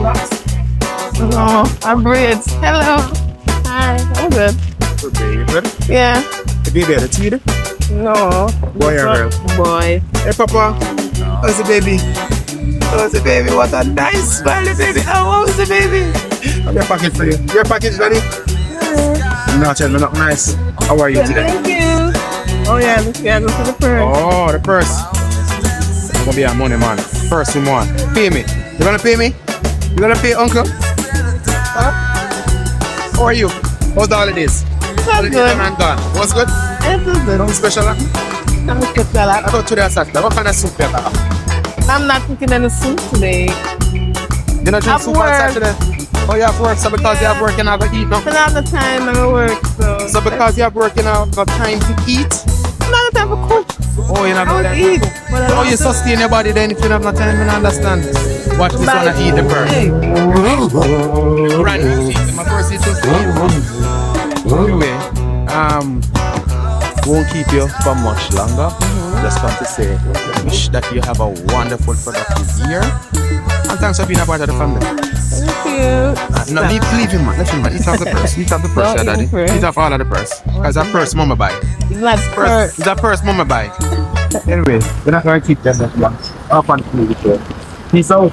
No, I'm braids. Hello. Hi. I'm good. Good baby, good. Yeah. The baby had a teeth? No. Boy or girl? Boy. Hey Papa, how's the baby? How's the baby? What a nice smiley baby. How's the baby? Your package for you. Your package ready? No, tell me not nice. How are you today? Thank you. Oh yeah, let's go for the purse. Oh, the purse. I'm gonna be a money man. First we want. Pay me. You gonna pay me? You gonna pay uncle? Huh? How are you? How's the holidays? That's good. And gone. What's good? It's good. Nothing special? Huh? I'm good. I thought today was Saturday. What kind of soup you have? I'm not cooking any soup today. You not drink soup on Saturday? Oh, you have work, so because you have work and have to eat, no? But not the time I work, so. So because you have work and have got time to eat? Not the time to cook. Oh, you have I no would time eat. to cook. Oh, you sustain your body then if you have no time, I don't understand. Watch this one and eat the bird. Brand new season, my first season. Anyway, won't keep you for much longer. Just want to say, wish that you have a wonderful, productive year. And thanks for being a part of the family. Thank you. No, leave him, man. Let him, man. Eat off the purse. Eat off the purse, Don't daddy. eat first. Eat off all of the purse. Because a purse, mama buy. It's not Purse. It's a purse, mama buy. Anyway, we're not going to keep them that long. Have fun with you. Peace out.